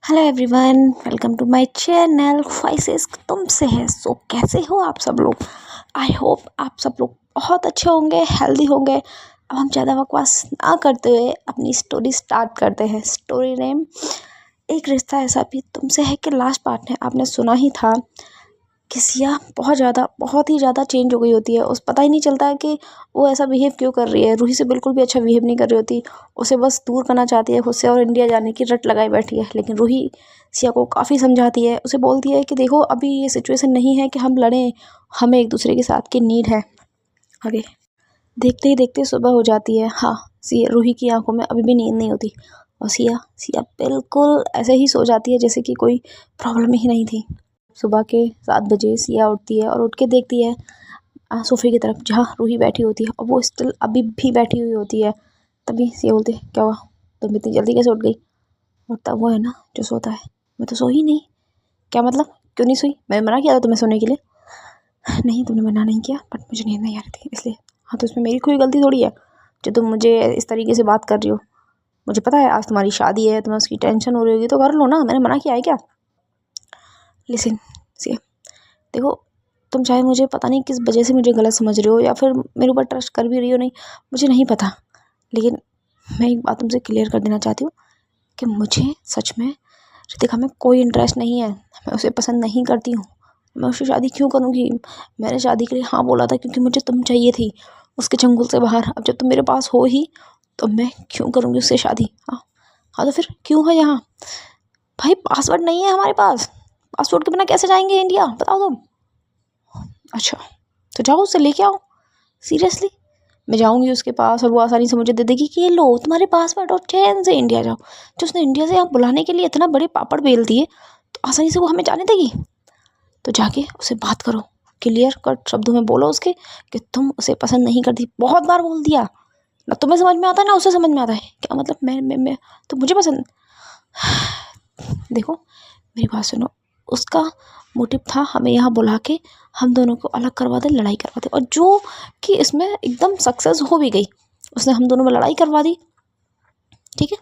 Hello everyone, welcome to my channel ख्वाहिशें तुमसे है। सो कैसे हो आप सब लोग? आई होप आप सब लोग बहुत अच्छे होंगे, हेल्दी होंगे। अब हम ज़्यादा बकवास ना करते हुए अपनी स्टोरी स्टार्ट करते हैं। स्टोरी नेम एक रिश्ता ऐसा भी तुमसे है कि लास्ट पार्ट में आपने सुना ही था कि सिया बहुत ही ज़्यादा चेंज हो गई होती है। उस पता ही नहीं चलता है कि वो ऐसा बिहेव क्यों कर रही है। रूही से बिल्कुल भी अच्छा बिहेव नहीं कर रही होती, उसे बस दूर करना चाहती है खुद से और इंडिया जाने की रट लगाई बैठी है। लेकिन रूही सिया को काफ़ी समझाती है, उसे बोलती है कि देखो अभी ये सिचुएशन नहीं है कि हम लड़ें, हमें एक दूसरे के साथ की नीड है। आगे देखते ही देखते सुबह हो जाती है। हाँ, सिया रूही की आंखों में अभी भी नींद नहीं होती और सिया सिया बिल्कुल ऐसे ही सो जाती है जैसे कि कोई प्रॉब्लम ही नहीं थी। सुबह के 7 बजे सिया उठती है और उठ के देखती है सोफे की तरफ जहाँ रूही बैठी होती है और वो स्टिल अभी भी बैठी हुई होती है। तभी सिया बोलती है, क्या हुआ, तुम इतनी जल्दी कैसे उठ गई? और तब वो है ना जो सोता है, मैं तो सोई नहीं। क्या मतलब, क्यों नहीं सोई? मैंने मना किया था तुम्हें सोने के लिए। नहीं, तुमने मना नहीं किया, बट मुझे नींद नहीं आ रही थी इसलिए। हाँ, तो इसमें मेरी कोई गलती थोड़ी है जो तुम मुझे इस तरीके से बात कर रही हो। मुझे पता है आज तुम्हारी शादी है, तुम्हें उसकी टेंशन हो रही होगी, तो कर लो ना, मैंने मना किया है क्या? लिसन सिया, देखो तुम चाहे मुझे पता नहीं किस वजह से मुझे गलत समझ रहे हो या फिर मेरे ऊपर ट्रस्ट कर भी रही हो, नहीं मुझे नहीं पता, लेकिन मैं एक बात तुमसे क्लियर कर देना चाहती हूँ कि मुझे सच में रितिका में कोई इंटरेस्ट नहीं है। मैं उसे पसंद नहीं करती हूँ। मैं उससे शादी क्यों करूँगी? मैंने शादी के लिए हाँ बोला था क्योंकि मुझे तुम चाहिए थी उसके चंगुल से बाहर। अब जब तुम मेरे पास हो ही तो मैं क्यों करूँगी उससे शादी? हाँ हाँ, तो फिर क्यों है यहाँ? भाई पासवर्ड नहीं है हमारे पास, पासपोर्ट के बिना कैसे जाएंगे इंडिया, बताओ तुम। अच्छा, तो जाओ उससे लेके आओ। सीरियसली? मैं जाऊंगी उसके पास और वो आसानी से मुझे दे देगी कि ये लो तुम्हारे पासपोर्ट और चैन से इंडिया जाओ। जो उसने इंडिया से यहाँ बुलाने के लिए इतना बड़े पापड़ बेल दिए, तो आसानी से वो हमें जाने देगी? तो जाके उसे बात करो, क्लियर कट शब्दों में बोलो उसके कि तुम उसे पसंद नहीं करती। बहुत बार बोल दिया ना, तुम्हें समझ में आता है ना उसे समझ में आता है। क्या मतलब मैं तो मुझे पसंद? देखो मेरी बात सुनो, उसका मोटिव था हमें यहाँ बुला के हम दोनों को अलग करवा दे, लड़ाई करवा दे, और जो कि इसमें एकदम सक्सेस हो भी गई। उसने हम दोनों में लड़ाई करवा दी, ठीक है।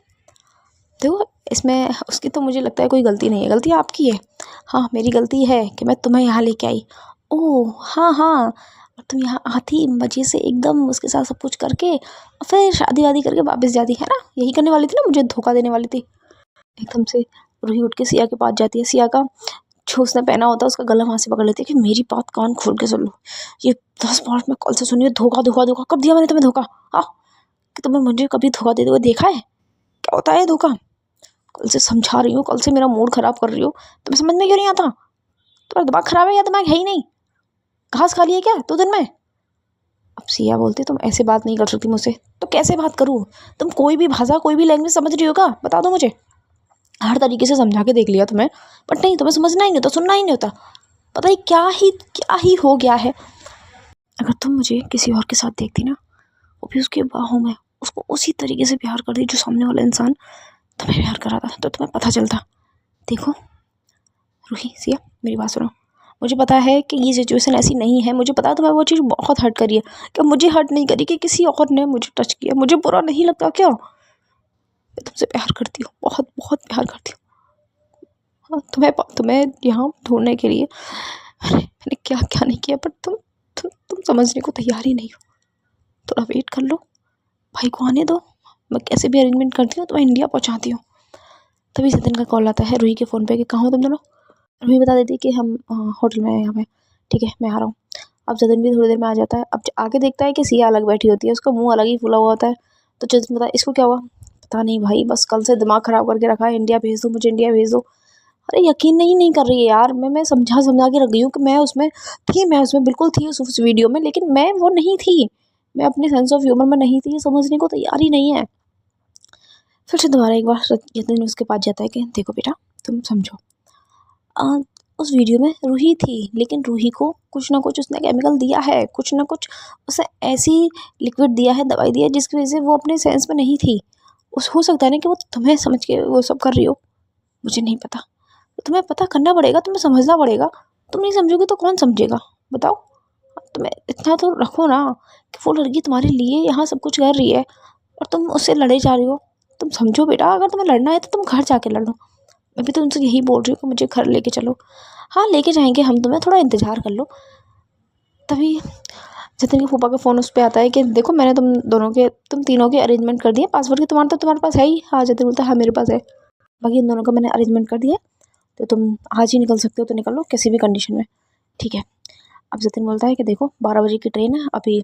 देखो इसमें उसकी तो मुझे लगता है कोई गलती नहीं है, गलती आपकी है। हाँ मेरी गलती है कि मैं तुम्हें यहाँ लेके आई। ओह हाँ हाँ, और तुम यहाँ आती मज़े से एकदम उसके साथ सब कुछ करके और फिर शादी वादी करके वापस जाती है ना, यही करने वाली थी ना, मुझे धोखा देने वाली थी। एकदम से रूही उठ के सिया के पास जाती है। सिया का जो उसने पहना होता है उसका गला वहाँ से पकड़ लेती है कि मेरी बात कान खोल के सुन लो, ये 10 बार मैं कल से सुनिए, धोखा धोखा धोखा कब दिया मैंने तुम्हें धोखा? हाँ, कि तुम्हें मुझे कभी धोखा देते हुए देखा है? क्या होता है धोखा? कल से समझा रही हूँ, कल से मेरा मूड खराब कर रही हो, तुम्हें समझ में क्यों नहीं आता? तुम्हारा दिमाग खराब है या दिमाग है ही नहीं? घास खा लिया क्या 2 दिन में? अब सिया बोलती तुम ऐसे बात नहीं कर सकती मुझसे। तो कैसे बात करूँ? तुम कोई भी भाषा कोई भी लैंग्वेज समझ रही हो क्या? बता दो मुझे। हर तरीके से समझा के देख लिया तुम्हें, बट नहीं, तुम्हें समझना ही नहीं होता, सुनना ही नहीं होता। पता ही क्या ही हो गया है। अगर तुम मुझे किसी और के साथ देखती ना, वो भी उसके बाहों में उसको उसी तरीके से प्यार करती जो सामने वाला इंसान तुम्हें प्यार कर रहा था, तो तुम्हें पता चलता। देखो रूही सिया, मेरी बात सुनो। मुझे पता है कि ये सिचुएशन ऐसी नहीं है, मुझे पता है तुम्हें वो चीज़ बहुत हर्ट करी है। क्या मुझे हर्ट नहीं करी कि किसी और ने मुझे टच किया? मुझे बुरा नहीं लगता क्या? मैं तुमसे प्यार करती हूँ, बहुत बहुत प्यार करती हूँ। हाँ, तुम्हें यहाँ ढूंढने के लिए मैंने क्या क्या नहीं किया, बट तुम समझने को तैयार ही नहीं हो। थोड़ा वेट कर लो, भाई को आने दो, मैं कैसे भी अरेंजमेंट करती हूँ, तुम्हें इंडिया पहुँचाती हूँ। तभी जतिन का कॉल आता है रूही के फ़ोन पे कि कहाँ हो तुम दोनों? रूही बता देती है कि हम होटल में हैं यहाँ पे। ठीक है, मैं आ रहा हूँ। अब जतिन भी थोड़ी देर में आ जाता है। अब आगे देखता है कि सिया अलग बैठी होती है, उसका मुंह अलग ही फूला हुआ होता है। तो जतिन बता, इसको क्या हुआ? पता नहीं भाई, बस कल से दिमाग ख़राब करके रखा है, इंडिया भेज दो मुझे, इंडिया भेज दो। अरे यकीन नहीं कर रही है यार, मैं समझा के रख गई हूँ कि मैं उसमें बिल्कुल थी उस वीडियो में, लेकिन मैं वो नहीं थी। मैं अपने सेंस ऑफ ह्यूमर में नहीं थी, ये समझने को तैयार ही नहीं है। फिर से दोबारा एक बार जतिन उसके पास जाता है कि देखो बेटा, तुम समझो, उस वीडियो में रूही थी, लेकिन रूही को कुछ ना कुछ उसने केमिकल दिया है, कुछ ना कुछ उसे ऐसी लिक्विड दिया है, दवाई दी है जिसकी वजह से वो अपने सेंस में नहीं थी। उस हो सकता है ना कि वो तुम्हें समझ के वो सब कर रही हो, मुझे नहीं पता। तो तुम्हें पता करना पड़ेगा, तुम्हें समझना पड़ेगा। तुम नहीं समझोगे तो कौन समझेगा, बताओ? तुम्हें इतना तो रखो ना कि वो लड़की तुम्हारे लिए यहाँ सब कुछ कर रही है और तुम उससे लड़े जा रही हो। तुम समझो बेटा, अगर तुम्हें लड़ना है तो तुम घर जाके लड़ो। मैं भी तो उनसे यही बोल रही हूँ कि मुझे घर लेके चलो। हाँ लेके जाएंगे हम तुम्हें, थोड़ा इंतज़ार कर लो। तभी जतिन के फूफा का फ़ोन उस पर आता है कि देखो मैंने तुम तीनों के अरेंजमेंट कर दिए, पासवर्ड की तुम्हारे पास है ही। हाँ जतिन बोलता है हाँ मेरे पास है, बाकी इन दोनों का मैंने अरेंजमेंट कर दिया, तो तुम आज ही निकल सकते हो तो निकल लो किसी भी कंडीशन में, ठीक है। अब जतिन बोलता है कि देखो 12 बजे की ट्रेन है अभी,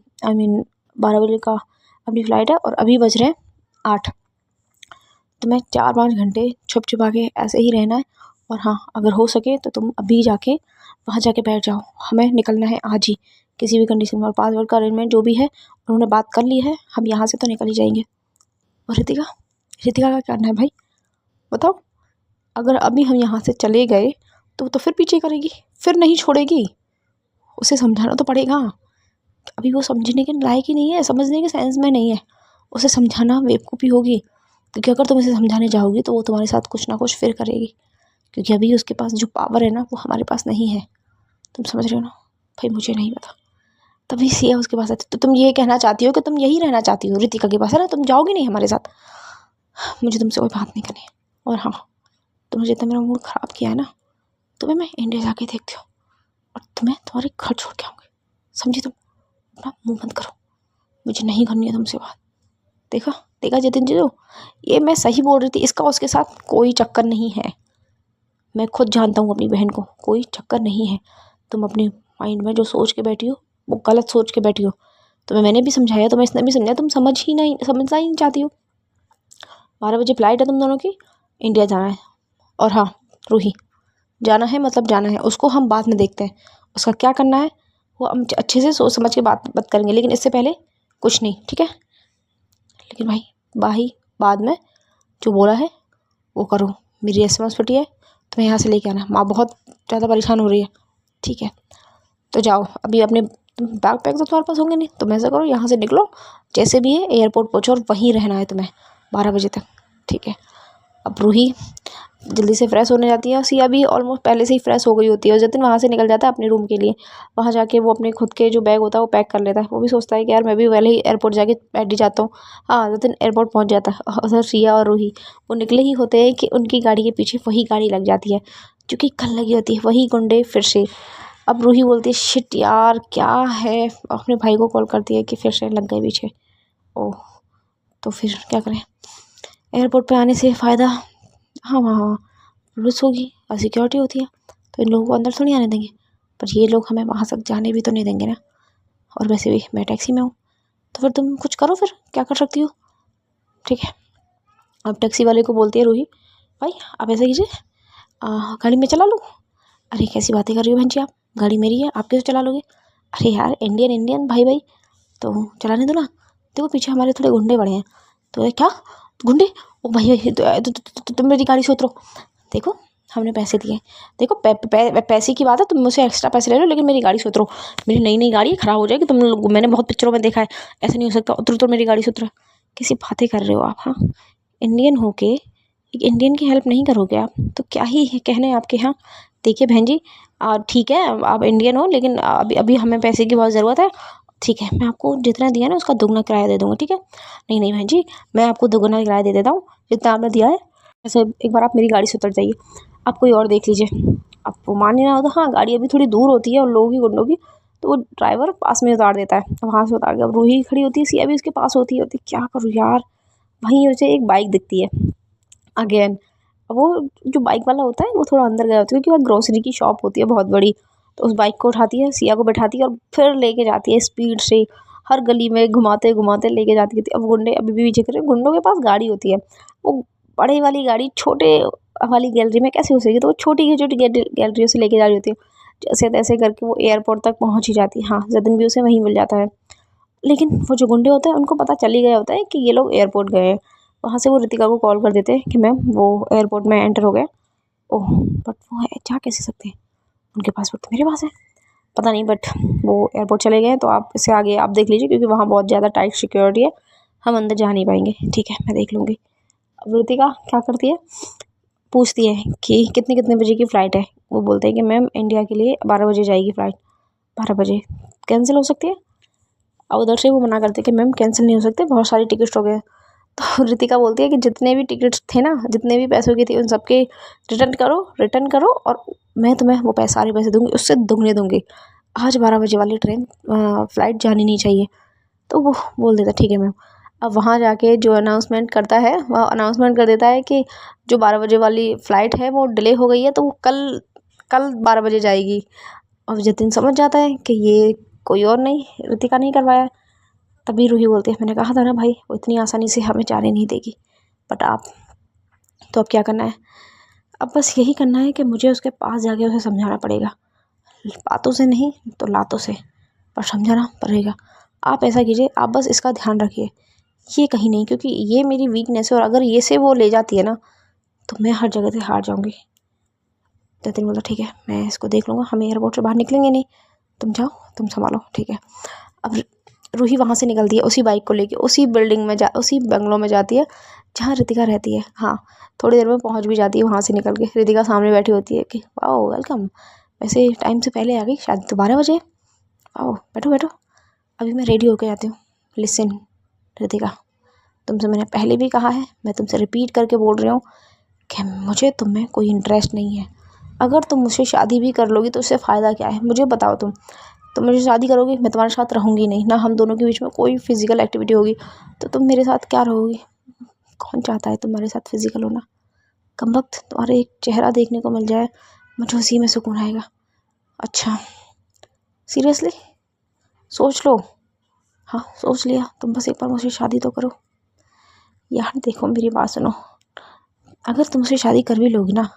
12 बजे का अपनी फ़्लाइट है और अभी बज रहे हैं 8। तो मैं 4-5 घंटे छुप छुपा के ऐसे ही रहना है। और हाँ अगर हो सके तो तुम अभी जाके वहाँ जाके बैठ जाओ, हमें निकलना है आज ही किसी भी कंडीशन में। और पासवर्ड का अरेंजमेंट जो भी है उन्होंने बात कर ली है, हम यहाँ से तो निकल ही जाएंगे। और रितिका का क्या करना है भाई बताओ? अगर अभी हम यहाँ से चले गए तो फिर पीछे करेगी, फिर नहीं छोड़ेगी। उसे समझाना तो पड़ेगा, अभी वो समझने के लायक ही नहीं है, समझने के सेंस में नहीं है। उसे समझाना बेवकूफ़ी होगी, क्योंकि अगर तुम इसे समझाने जाओगी तो वो तुम्हारे साथ कुछ ना कुछ फिर करेगी, क्योंकि अभी उसके पास जो पावर है ना वो हमारे पास नहीं है। तुम समझ रहे हो ना? भाई मुझे नहीं पता। तभी सिया उसके पास आती, तो तुम ये कहना चाहती हो कि तुम यही रहना चाहती हो रितिका के पास, है ना? तुम जाओगी नहीं हमारे साथ? मुझे तुमसे कोई बात नहीं करनी। और हाँ तुमने जितना मेरा मूड ख़राब किया है ना, तुम्हें मैं इंडिया जाके देखती हूँ और तुम्हें तुम्हारे घर छोड़ के आऊँगी, समझी? तुम अपना मुँह बंद करो, मुझे नहीं करनी है तुमसे बात। देखा देखा जतिन जी, तो ये मैं सही बोल रही थी, इसका उसके साथ कोई चक्कर नहीं है। मैं खुद जानता हूँ अपनी बहन को, कोई चक्कर नहीं है। तुम अपने माइंड में जो सोच के बैठी हो वो गलत सोच के बैठी हो। तुम्हें मैंने भी समझाया, तुम्हें इसने भी समझाया, तुम समझना ही नहीं चाहती हो। 12 बजे फ्लाइट है तुम दोनों की, इंडिया जाना है। और हाँ रूही, जाना है मतलब जाना है, उसको हम बाद में देखते हैं, उसका क्या करना है वो हम अच्छे से सोच समझ के बात करेंगे, लेकिन इससे पहले कुछ नहीं, ठीक है? लेकिन भाई बाद में जो बोला है वो करो। मेरी SMS फटी है, तुम्हें यहाँ से लेके आना, माँ बहुत ज़्यादा परेशान हो रही है, ठीक है? तो जाओ अभी अपने बैग पैक तो तुम्हारे पास होंगे नहीं, तुम ऐसा करो यहाँ से निकलो, जैसे भी है एयरपोर्ट पहुँचो और वहीं रहना है तुम्हें 12 बजे तक, ठीक है? अब रूही जल्दी से फ्रेश होने जाती है और सिया भी ऑलमोस्ट पहले से ही फ्रेश हो गई होती है। और जतिन वहाँ से निकल जाता है अपने रूम के लिए, वहाँ जाके वो अपने खुद के जो बैग होता है वो पैक कर लेता है। वो भी सोचता है कि यार मैं भी पहले ही एयरपोर्ट जाके बैठ ही जाता हूँ। हाँ जतिन एयरपोर्ट पहुँच जाता है, उधर सिया और रूही वो निकले ही होते हैं कि उनकी गाड़ी के पीछे वही गाड़ी लग जाती है जो कि कल लगी होती है, वही गुंडे फिर से। अब रूही बोलती है शिट यार क्या है, अपने भाई को कॉल करती है कि फिर से लग गए पीछे। ओह तो फिर क्या करें? एयरपोर्ट पे आने से फ़ायदा, हाँ हाँ हाँ पुलिस होगी और सिक्योरिटी होती है, तो इन लोगों को अंदर थोड़ी आने देंगे, पर ये लोग हमें वहाँ तक जाने भी तो नहीं देंगे ना। और वैसे भी मैं टैक्सी में हूँ, तो फिर तुम कुछ करो, फिर क्या कर सकती हो, ठीक है? अब टैक्सी वाले को बोलती है रूही, भाई आप ऐसा कीजिए गाड़ी में चला लो। अरे कैसी बातें कर रही हो बहन जी आप, गाड़ी मेरी है, आप कैसे चला लोगे? अरे यार इंडियन भाई तो चलाने दो ना। देखो पीछे हमारे थोड़े गुंडे बड़े हैं। तो ये क्या गुंडे? ओ भाई तुम मेरी गाड़ी से उतरो। देखो हमने पैसे दिए, देखो पैसे की बात है, तुम मुझसे एक्स्ट्रा पैसे ले लो लेकिन मेरी गाड़ी से उतरो। मेरी नई गाड़ी है, ख़राब हो जाएगी, तुम लोग मैंने बहुत पिक्चरों में देखा है, ऐसा नहीं हो सकता, उतरो तो मेरी गाड़ी से उतरो। कैसी बातें कर रहे हो आप? हाँ इंडियन हो के एक इंडियन की हेल्प नहीं करोगे आप, तो क्या ही कहने हैं आपके? यहाँ देखिए बहन जी ठीक है आप इंडियन हो, लेकिन अभी अभी हमें पैसे की बहुत ज़रूरत है, ठीक है? मैं आपको जितना दिया ना उसका दुगना किराया दे दूँगा, ठीक है? नहीं बहन जी मैं आपको दुगना किराया दे देता हूँ जितना आपने दिया है। ऐसे एक बार आप मेरी गाड़ी से उतर जाइए, आप कोई और देख लीजिए। अब वो मान ही ना हो तो हाँ गाड़ी अभी थोड़ी दूर होती है और लोगों की गुंडों की, तो वो ड्राइवर पास में उतार देता है, वहाँ से उतार के अब रूही खड़ी होती है, सिया भी उसके पास होती क्या करूँ यार? वहीं उसे एक बाइक दिखती है अगेन। वो जो बाइक वाला होता है वो थोड़ा अंदर गया होता है क्योंकि वह ग्रोसरी की शॉप होती है बहुत बड़ी। तो उस बाइक को उठाती है, सिया को बैठाती है और फिर लेके जाती है स्पीड से, हर गली में घुमाते घुमाते लेके जाती थी। अब गुंडे अभी भी पीछे करे, गुंडों के पास गाड़ी होती है, वो बड़े वाली गाड़ी छोटे वाली गैलरी में कैसे हो सकेगी? तो वो छोटी छोटी गैलरियों से लेके जा रही होती है, जैसे तैसे करके वो एयरपोर्ट तक पहुँच ही जाती है। हाँ जतिन भी उसे वहीं मिल जाता है, लेकिन वो जो गुंडे होते हैं उनको पता चल ही गया होता है कि ये लोग एयरपोर्ट गए हैं। वहाँ से वो रितिका को कॉल कर देते हैं कि मैम वो एयरपोर्ट में एंटर हो गए। ओह बट वो है जा कैसे सकते हैं, उनके पासपोर्ट तो मेरे पास है, पता नहीं, बट वो एयरपोर्ट चले गए हैं। तो आप इससे आगे आप देख लीजिए क्योंकि वहाँ बहुत ज़्यादा टाइट सिक्योरिटी है, हम अंदर जा नहीं पाएंगे, ठीक है? मैं देख लूँगी। अब रितिका क्या करती है, पूछती है कि कितने बजे की फ़्लाइट है? वो बोलते हैं कि मैम इंडिया के लिए 12 बजे जाएगी फ़्लाइट। 12 बजे कैंसिल हो सकती है? अब उधर से वो मना करते कि मैम कैंसिल नहीं हो सकते, बहुत सारी टिकट्स हो गए। तो रितिका बोलती है कि जितने भी टिकट्स थे ना, जितने भी पैसों की थी, उन सबके रिटर्न करो और मैं तुम्हें वो सारे पैसे दूंगी, उससे दुगने दूंगी। आज 12 बजे वाली ट्रेन फ्लाइट जानी नहीं चाहिए। तो वो बोल देता ठीक है मैम। अब वहाँ जाके जो अनाउंसमेंट करता है, वह अनाउंसमेंट कर देता है कि जो 12 बजे वाली फ़्लाइट है वो डिले हो गई है, तो वो कल कल 12 बजे जाएगी। अब जतिन समझ जाता है कि ये कोई और नहीं, रितिका नहीं करवाया। तभी रूही बोलती है मैंने कहा था ना भाई, वो इतनी आसानी से हमें जाने नहीं देगी। बट आप तो अब क्या करना है? अब बस यही करना है कि मुझे उसके पास जाके उसे समझाना पड़ेगा, बातों से नहीं तो लातों से, पर समझाना पड़ेगा। आप ऐसा कीजिए, आप बस इसका ध्यान रखिए, ये कहीं नहीं, क्योंकि ये मेरी वीकनेस है और अगर ये से वो ले जाती है ना तो मैं हर जगह से हार जाऊंगी। जतिन बोला ठीक है मैं इसको देख लूँगा, हम एयरपोर्ट से बाहर निकलेंगे नहीं, तुम जाओ, तुम संभालो, ठीक है। अब रूही वहाँ से निकलती है उसी बाइक को लेके, उसी उसी बंगलों में जाती है जहाँ रितिका रहती है। हाँ, थोड़ी देर में पहुँच भी जाती है वहाँ से निकल के। रितिका सामने बैठी होती है कि वाह वेलकम, वैसे टाइम से पहले आ गई, शायद तो 12 बजे। वाह, बैठो बैठो, अभी मैं रेडी होके आती हूँ। लिसन रितिका, तुमसे मैंने पहले भी कहा है, मैं तुमसे रिपीट करके बोल रही हूँ कि मुझे तुम में कोई इंटरेस्ट नहीं है। अगर तुम मुझसे शादी भी कर लोगी तो उससे फ़ायदा क्या है, मुझे बताओ। तुम मुझे शादी करोगी, मैं तुम्हारे साथ रहूँगी नहीं ना, हम दोनों के बीच में कोई फिजिकल एक्टिविटी होगी, तो तुम मेरे साथ क्या रहोगी? कौन चाहता है तुम्हारे साथ फिजिकल होना? कमबख्त, तुम्हारा एक चेहरा देखने को मिल जाए, मुझे उसी में सुकून आएगा। अच्छा सीरियसली सोच लो। हाँ सोच लिया, तुम बस एक बार मुझसे शादी तो करो। यार देखो मेरी बात सुनो, अगर तुम मुझसे शादी कर भी लोगी ना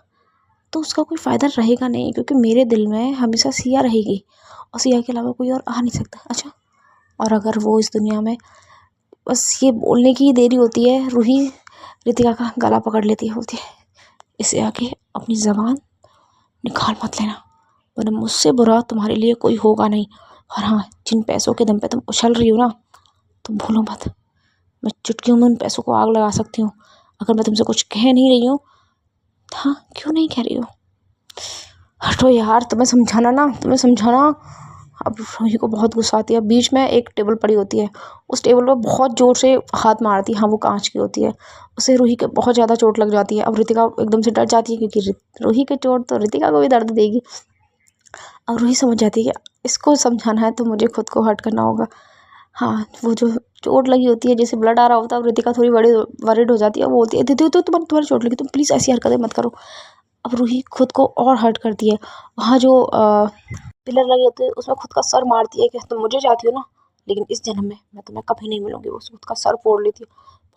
तो उसका कोई फ़ायदा रहेगा नहीं, क्योंकि मेरे दिल में हमेशा सिया रहेगी और सिया के अलावा कोई और आ नहीं सकता। अच्छा, और अगर वो इस दुनिया में बस ये बोलने की देरी होती है, रूही रितिका का गला पकड़ लेती है, बोलती है इसे आके अपनी ज़बान निकाल मत लेना, वरना मुझसे बुरा तुम्हारे लिए कोई होगा नहीं। और हाँ, जिन पैसों के दम पे तुम उछल रही हो ना, तुम भूलो मत, मैं चुटकियों में उन पैसों को आग लगा सकती हूँ। अगर मैं तुमसे कुछ कह नहीं रही हूँ, हाँ क्यों नहीं कह रही हो? हटो यार, तुम्हें समझाना। अब रूही को बहुत गुस्सा आती है। बीच में एक टेबल पड़ी होती है, उस टेबल पर बहुत ज़ोर से हाथ मारती है। हाँ वो कांच की होती है, उससे रूही के बहुत ज़्यादा चोट लग जाती है। अब रितिका एकदम से डर जाती है, क्योंकि रूही की चोट तो रितिका को भी दर्द देगी। अब रूही समझ जाती है कि इसको समझाना है तो मुझे खुद को हर्ट करना होगा। हाँ, वो जो चोट लगी होती है, जैसे ब्लड आ रहा होता है, अब रितिका थोड़ी बड़ी वरिड हो जाती है। वो बोलती है दीदी तो तुम्हारी चोट लगी, तुम प्लीज़ ऐसी हरकतें मत करो। अब रूही खुद को और हर्ट करती है। वहाँ जो पिलर लगे होते हैं उसमें खुद का सर मारती है कि तुम मुझे चाहती हो ना, लेकिन इस जन्म में मैं तुम्हें कभी नहीं मिलूंगी। वो खुद का सर फोड़ लेती है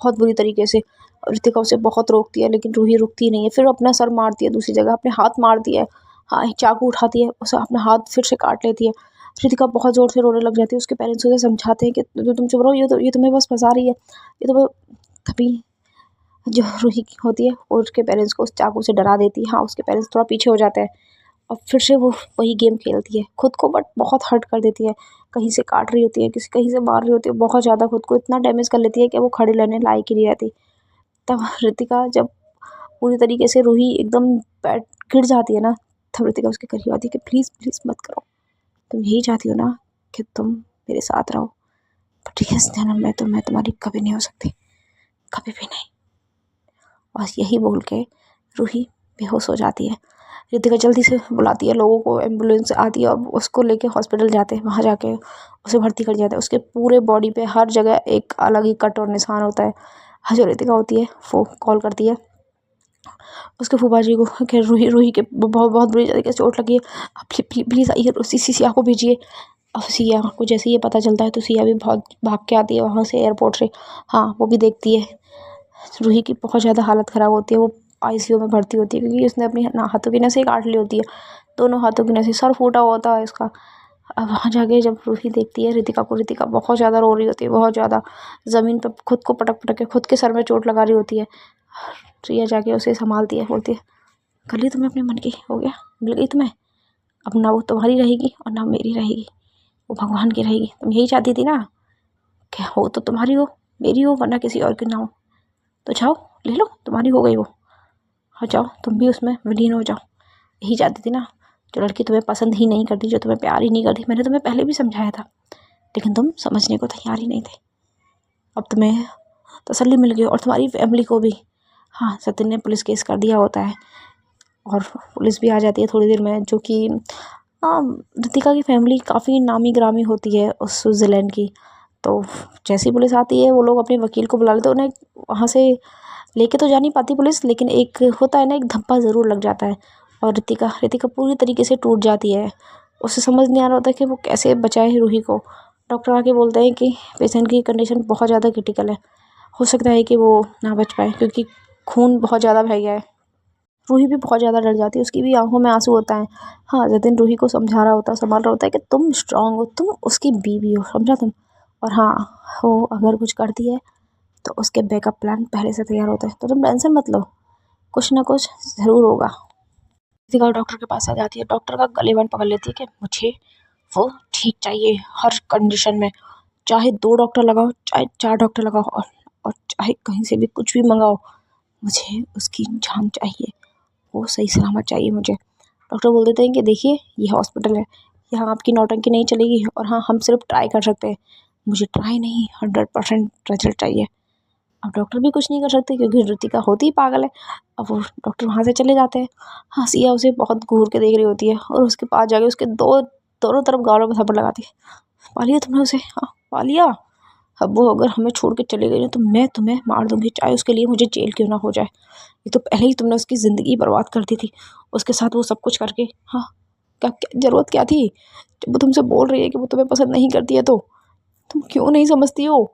बहुत बुरी तरीके से। रितिका उसे बहुत रोकती है, लेकिन रूही रुकती नहीं है। फिर अपना सर मारती है, दूसरी जगह अपने हाथ मारती है। हाँ, एक चाकू उठाती है, उसे अपना हाथ फिर से काट लेती है। रितिका बहुत ज़ोर से रोने लग जाती है। उसके पेरेंट्स उसे समझाते हैं कि तुम चुप रहो, ये तुम्हें बस फंसा रही है, ये तुम्हें। तभी जो रूही की होती है वो उसके पेरेंट्स को उस चाकू से डरा देती है। हाँ, उसके पेरेंट्स थोड़ा पीछे हो जाते हैं और फिर से वो वही गेम खेलती है खुद को, बट बहुत हर्ट कर देती है। कहीं से काट रही होती है, कहीं से मार रही होती है, बहुत ज़्यादा खुद को इतना डैमेज कर लेती है कि वो खड़े रहने लायक ही नहीं रहती। तब रितिका जब पूरी तरीके से रूही एकदम बैठ गिर जाती है ना, तब रितिका उसके करीब आती है कि प्लीज़ प्लीज़ मत करो, तुम यही चाहती हो ना कि तुम मेरे साथ रहो, बट इस जन्म में तो मैं तुम्हारी कभी नहीं हो सकती, कभी भी नहीं। और यही बोल के रूही बेहोश हो जाती है। रितिका जल्दी से बुलाती है लोगों को, एम्बुलेंस आती है और उसको लेके हॉस्पिटल जाते हैं। वहाँ जाके उसे भर्ती कर जाता है। उसके पूरे बॉडी पे हर जगह एक अलग ही कट और निशान होता है। हाँ, जो रितिका होती है वो कॉल करती है उसके फूफा जी को कि रूही के बहुत बहुत बुरी तरीके से चोट लगी है, आप प्लीज़ आइए, उसी सिया को भेजिए। अब सिया को जैसे ये पता चलता है तो सिया भी बहुत भाग के आती है वहाँ से, एयरपोर्ट से। हाँ, वो भी देखती है रूही की बहुत ज़्यादा हालत ख़राब होती है। वो आईसीयू में भर्ती होती है, क्योंकि उसने अपनी हाथों की नसें काट ली होती है, दोनों हाथों की नसें, सर फूटा होता है इसका। अब वहाँ जाके जब रूही देखती है रितिका को, रितिका बहुत ज़्यादा रो रही होती है, बहुत ज़्यादा ज़मीन पर खुद को पटक पटक के खुद के सर में चोट लगा रही होती है। रिया जाके उसे संभालती है, बोलती है कर ली तुमने अपने मन की, हो गया, मिल गई तुम्हें, अब ना वो तुम्हारी रहेगी और ना मेरी रहेगी, वो भगवान की रहेगी। तुम यही चाहती थी ना कि हो तो तुम्हारी हो, मेरी हो, वरना किसी और की ना हो। तो जाओ ले लो, तुम्हारी हो गई वो, हाँ जाओ तुम भी उसमें विलीन हो जाओ। यही चाहती थी ना, जो लड़की तुम्हें पसंद ही नहीं करती, जो तुम्हें प्यार ही नहीं करती, मैंने तुम्हें पहले भी समझाया था, लेकिन तुम समझने को तैयार ही नहीं थे। अब तुम्हें तसल्ली मिल गई और तुम्हारी फैमिली को भी। हाँ, सचिन ने पुलिस केस कर दिया होता है और पुलिस भी आ जाती है थोड़ी देर में, जो कि हाँ, रितिका की फैमिली काफ़ी नामी ग्रामी होती है उस स्विट्ज़रलैंड की। तो जैसी पुलिस आती है वो लोग अपने वकील को बुला लेते हैं, उन्हें वहाँ से लेके तो जा नहीं पाती पुलिस, लेकिन एक होता है ना, एक धब्बा ज़रूर लग जाता है। और रितिका पूरी तरीके से टूट जाती है। उसे समझ नहीं आ रहा होता कि वो कैसे बचाए रूही को। डॉक्टर आके बोलते हैं कि पेशेंट की कंडीशन बहुत ज़्यादा क्रिटिकल है, हो सकता है कि वो ना बच पाए क्योंकि खून बहुत ज़्यादा बह गया है। रूही भी बहुत ज़्यादा डर जाती है, उसकी भी आंखों में आंसू होता है। हाँ, जतिन रूही को समझा रहा होता है, संभाल रहा होता है कि तुम स्ट्रांग हो, तुम उसकी बीवी हो, समझा तुम। और हाँ, वो अगर कुछ करती है तो उसके बैकअप प्लान पहले से तैयार होता है, तो तुम टेंशन मत लो, कुछ ना कुछ ज़रूर होगा। रितिका डॉक्टर के पास आ जाती है, डॉक्टर का गलेबन पकड़ लेती है कि मुझे वो ठीक चाहिए हर कंडीशन में, चाहे 2 डॉक्टर लगाओ, चाहे 4 डॉक्टर लगाओ, और चाहे कहीं से भी कुछ भी मंगाओ, मुझे उसकी जान चाहिए, वो सही सलामत चाहिए मुझे। डॉक्टर बोल देते हैं कि देखिए, ये हॉस्पिटल है, यहाँ आपकी नौटंकी नहीं चलेगी, और हाँ, हम सिर्फ ट्राई कर सकते हैं, मुझे ट्राई नहीं 100% रिजल्ट चाहिए। अब डॉक्टर भी कुछ नहीं कर सकते क्योंकि रितिका होती ही पागल है। अब वो डॉक्टर वहाँ से चले जाते हैं। हाँ, सिया उसे बहुत घूर के देख रही होती है और उसके पास जाके उसके दोनों तरफ गालों में थप्पड़ लगाती है। पा लिया तुमने उसे? हाँ, पा लिया। अब वो अगर हमें छोड़ के चले गई ना तो मैं तुम्हें मार दूंगी, चाहे उसके लिए मुझे जेल क्यों ना हो जाए। ये तो पहले ही तुमने उसकी ज़िंदगी बर्बाद कर दी थी, उसके साथ वो सब कुछ करके। हाँ, क्या ज़रूरत क्या थी? जब वो तुमसे बोल रही है कि वो तुम्हें पसंद नहीं करती है तो तुम क्यों नहीं समझती हो?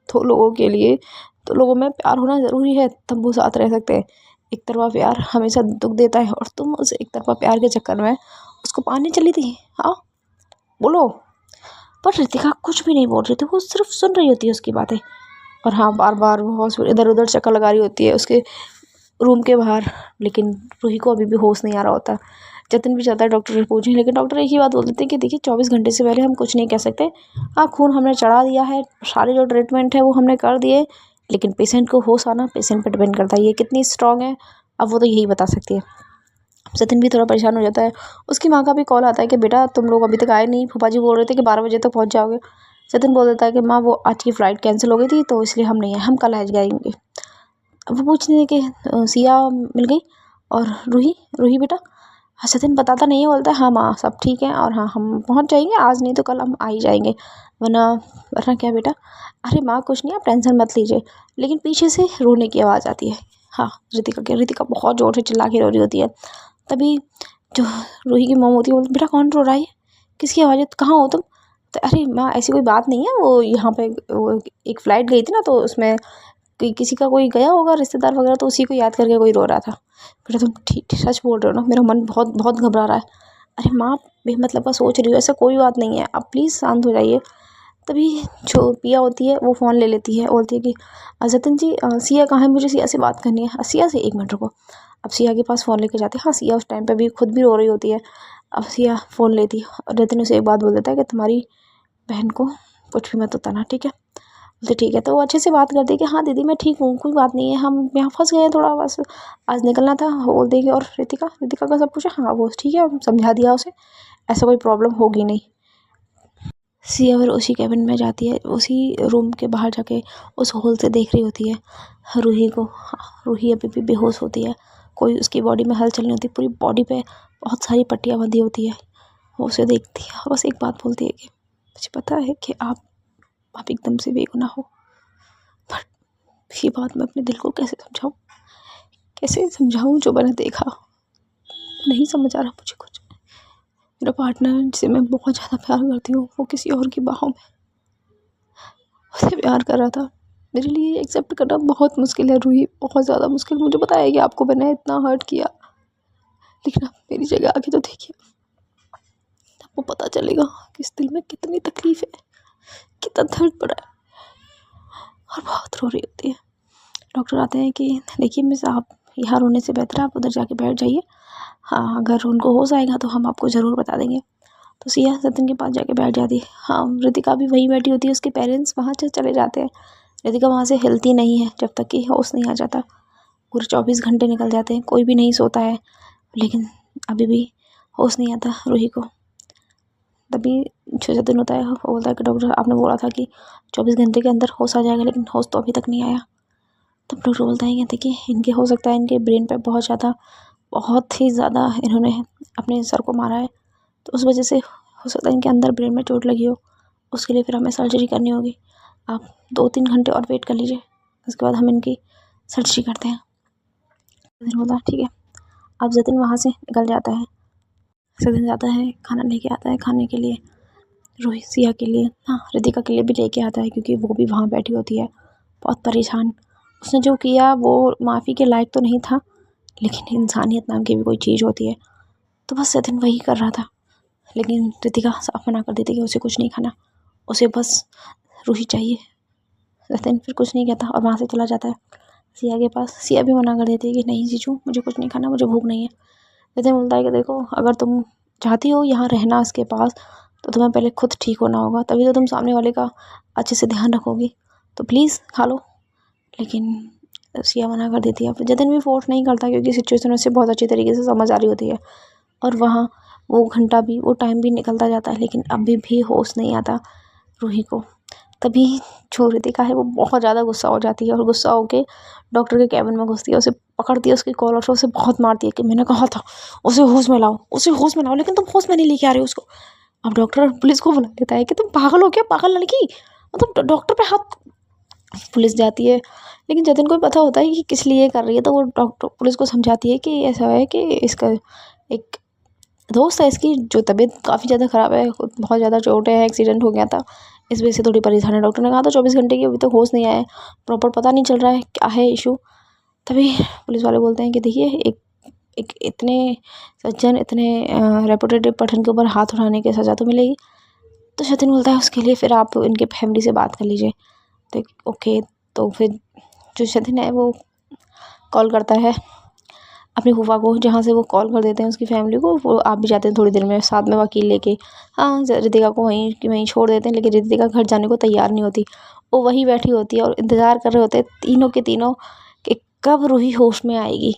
तो लोगों के लिए, तो लोगों में प्यार होना ज़रूरी है, तब वो साथ रह सकते हैं। एक तरफ़ा प्यार हमेशा दुःख देता है और तुम उस एक तरफ़ा प्यार के चक्कर में उसको पाने चली थी। हाँ, बोलो। पर रितिका कुछ भी नहीं बोल रही थी, वो सिर्फ सुन रही होती है उसकी बातें। और हाँ, बार-बार वो इधर उधर चक्कर लगा रही होती है उसके रूम के बाहर, लेकिन रूही को अभी भी होश नहीं आ रहा होता। जतिन भी चाहता है डॉक्टर से पूछें, लेकिन डॉक्टर एक ही बात बोल देते हैं कि देखिए, 24 घंटे से पहले हम कुछ नहीं कह सकते। हाँ, खून हमने चढ़ा दिया है, सारे जो ट्रीटमेंट है वो हमने कर दिए, लेकिन पेशेंट को होश आना पेशेंट पर डिपेंड करता है, ये कितनी स्ट्रॉन्ग है अब वो तो यही बता सकती है। जतिन भी थोड़ा परेशान हो जाता है। उसकी माँ का भी कॉल आता है कि बेटा तुम लोग अभी तक आए नहीं, फूफा जी बोल रहे थे कि 12 बजे तक पहुँच जाओगे। जतिन बोल देता है कि माँ, वो आज की फ़्लाइट कैंसिल हो गई थी तो इसलिए हम नहीं आए, हम कल आ जाएंगे। अब वो पूछते हैं कि सिया मिल गई और रूही, रूही बेटा? हाँ, सचिन बताता नहीं है, बोलता है हाँ माँ सब ठीक है, और हाँ हम पहुँच जाएंगे, आज नहीं तो कल हम आ ही जाएंगे, वरना वरना क्या बेटा? अरे माँ कुछ नहीं, आप टेंशन मत लीजिए। लेकिन पीछे से रोने की आवाज़ आती है। हाँ, रितिका बहुत ज़ोर से चिल्ला के रो रही होती है। तभी जो रूही की मॉम होती है, बोलती बेटा कौन रो रहा है, किसकी आवाज़ है, कहाँ हो तुम? तो अरे माँ ऐसी कोई बात नहीं है, वो यहाँ पे वो एक फ़्लाइट गई थी ना, तो उसमें किसी का कोई गया होगा रिश्तेदार वगैरह, तो उसी को याद करके कोई रो रहा था। बेटा तुम ठीक सच बोल रहे हो ना, मेरा मन बहुत बहुत घबरा रहा है। अरे माँ बेमतलब का सोच रही हो, ऐसा कोई बात नहीं है, आप प्लीज़ शांत हो जाइए। तभी जो पिया होती है वो फ़ोन ले लेती है, बोलती है कि जतिन जी, सिया कहाँ है, मुझे सिया से बात करनी है। सिया से 1 मिनट रुको। अब सिया के पास फ़ोन लेके जाते हैं। हाँ, सिया उस टाइम पे भी खुद भी रो रही होती है। अब सिया फ़ोन लेती है और जतिन उसे एक बात बोल देता है कि तुम्हारी बहन को कुछ भी मत बताना, ठीक है? बोलती ठीक है। तो वो अच्छे से बात करती है कि हाँ दीदी मैं ठीक हूँ, कोई बात नहीं है, हम यहाँ फंस गए हैं थोड़ा, बस आज निकलना था। वो बोलती है कि और रितिका का सब कुछ है? हाँ वो ठीक है, समझा दिया उसे, ऐसा कोई प्रॉब्लम होगी नहीं। सिया फिर उसी कैबिन में जाती है, उसी रूम के बाहर जाके उस होल से देख रही होती है रूही को। हाँ, रूही अभी भी बेहोश होती है, कोई उसकी बॉडी में हलचल नहीं होती, पूरी बॉडी पे बहुत सारी पट्टियाँ बंधी होती है। वो उसे देखती है, बस एक बात बोलती है कि मुझे पता है कि आप एकदम से बेगुनाह हो, पर ये बात मैं अपने दिल को कैसे समझाऊँ जो मैंने देखा, नहीं समझ आ रहा मुझे कुछ। मेरा पार्टनर जिसे मैं बहुत ज़्यादा प्यार करती हूँ, वो किसी और की बाहों में उसे प्यार कर रहा था। मेरे लिए एक्सेप्ट करना बहुत मुश्किल है रूही, बहुत ज़्यादा मुश्किल। मुझे पता है कि आपको मैंने इतना हर्ट किया, लेकिन आप मेरी जगह आके तो देखिए, आपको पता चलेगा कि इस दिल में कितनी तकलीफ़ है, कितना दर्द पड़ा है। और बहुत रो रही होती है। डॉक्टर आते हैं कि देखिए मिस, आप यहाँ रोने से बेहतर है आप उधर जाके बैठ जाइए, हाँ अगर उनको हो जाएगा तो हम आपको ज़रूर बता देंगे। तो सिया सचिन के पास जाके बैठ जाती है। हाँ, रितिका भी वहीं बैठी होती है, उसके पेरेंट्स वहाँ से चले जाते हैं। रितिका वहाँ से हिलती नहीं है जब तक कि होश नहीं आ जाता। पूरे 24 घंटे निकल जाते हैं, कोई भी नहीं सोता है, लेकिन अभी भी होश नहीं आता रूही को। तभी 6-7 दिन होता है, वो बोलता है कि डॉक्टर आपने बोला था कि 24 घंटे के अंदर होश आ जाएगा, लेकिन होश तो अभी तक नहीं आया। तब डॉक्टर बोलता है कि देखिए इनके हो सकता है इनके ब्रेन पे बहुत ही ज़्यादा इन्होंने अपने सर को मारा है, तो उस वजह से हो सकता है इनके अंदर ब्रेन में चोट लगी हो। उसके लिए फिर हमें सर्जरी करनी होगी। आप 2-3 घंटे और वेट कर लीजिए, उसके बाद हम इनकी सर्जरी करते हैं। जतिन बोला ठीक है। अब जतिन वहाँ से निकल जाता है। जतिन जाता है, खाना लेके आता है खाने के लिए, रोहित सिया के लिए, हाँ रितिका के लिए भी लेके आता है, क्योंकि वो भी वहाँ बैठी होती है बहुत परेशान। उसने जो किया वो माफ़ी के लायक तो नहीं था, लेकिन इंसानियत नाम की भी कोई चीज़ होती है, तो बस जतिन वही कर रहा था। लेकिन रितिका साफ मना कर देती कि उसे कुछ नहीं खाना, उसे बस रूही चाहिए। जतिन फिर कुछ नहीं कहता और वहाँ से चला जाता है सिया के पास। सिया भी मना कर देती है कि नहीं जीजू मुझे कुछ नहीं खाना, मुझे भूख नहीं है। जतिन बोलता है कि देखो अगर तुम चाहती हो यहाँ रहना उसके पास, तो तुम्हें पहले खुद ठीक होना होगा, तभी तो तुम सामने वाले का अच्छे से ध्यान रखोगी, तो प्लीज़ खा लो। लेकिन सिया मना कर देती है। फिर जतिन भी फोर्स नहीं करता, क्योंकि सिचुएशन उससे बहुत अच्छी तरीके से समझ आ रही होती है। और वहाँ वो टाइम भी निकलता जाता है, लेकिन अभी भी होश नहीं आता रूही को। तभी जो रितिका है वो बहुत ज़्यादा गुस्सा हो जाती है, और गुस्सा होके डॉक्टर के कैबिन में घुसती है, उसे पकड़ती है उसकी कॉलर से, उसे बहुत मारती है कि मैंने कहा था उसे होश में लाओ, उसे होश में लाओ, लेकिन तुम होश में नहीं लेके आ रहे हो उसको। अब डॉक्टर पुलिस को बुला देता है कि तुम पागल हो क्या, पागल लड़की, मतलब डॉक्टर पे हाथ। पुलिस जाती है, लेकिन जतिन को पता होता है कि किस लिए कर रही है, तो वो डॉक्टर पुलिस को समझाती है कि ऐसा है कि इसका एक दोस्त है इसकी जो तबीयत काफ़ी ज़्यादा ख़राब है, बहुत ज़्यादा चोट है, एक्सीडेंट हो गया था, इस वजह से थोड़ी परेशान है। डॉक्टर ने कहा था 24 घंटे की, अभी तक होश नहीं आया है, प्रॉपर पता नहीं चल रहा है क्या है इशू। तभी पुलिस वाले बोलते हैं कि देखिए एक एक इतने सज्जन, इतने रेपुटेटेड पर्सन के ऊपर हाथ उठाने की सज़ा तो मिलेगी। तो जतिन बोलता है उसके लिए फिर आप इनके फैमिली से बात कर लीजिए। तो ओके, तो फिर जो जतिन है वो कॉल करता है अपनी फूफा को, जहाँ से वो कॉल कर देते हैं उसकी फैमिली को। वो आप भी जाते हैं थोड़ी देर में साथ में वकील लेके। हाँ रितिका को वहीं छोड़ देते हैं, लेकिन रितिका घर जाने को तैयार नहीं होती। वो वहीं बैठी होती है और इंतज़ार कर रहे होते हैं तीनों के तीनों कि कब रूही होश में आएगी।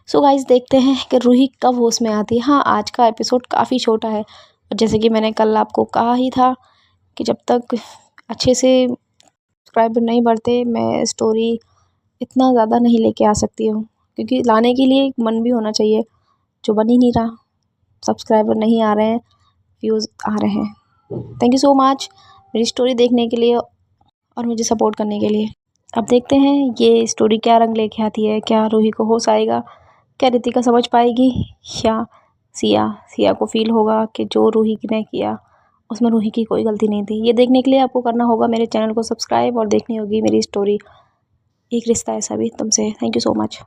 सो गाइस देखते हैं कि रूही कब होश में आती है। हाँ आज का एपिसोड काफ़ी छोटा है, और जैसे कि मैंने कल आपको कहा ही था कि जब तक अच्छे से सब्सक्राइबर नहीं बढ़ते मैं स्टोरी इतना ज़्यादा नहीं लेके आ सकती हूँ, क्योंकि लाने के लिए एक मन भी होना चाहिए, जो बन ही नहीं रहा। सब्सक्राइबर नहीं आ रहे हैं, व्यूज़ आ रहे हैं। थैंक यू सो मच मेरी स्टोरी देखने के लिए और मुझे सपोर्ट करने के लिए। अब देखते हैं ये स्टोरी क्या रंग लेके आती है, क्या रूही को होश आएगा, क्या रितिका समझ पाएगी, या सिया को फील होगा कि जो रूही ने किया उसमें रूही की कोई गलती नहीं थी। ये देखने के लिए आपको करना होगा मेरे चैनल को सब्सक्राइब और देखनी होगी मेरी स्टोरी एक रिश्ता ऐसा भी तुमसे। Thank you so much.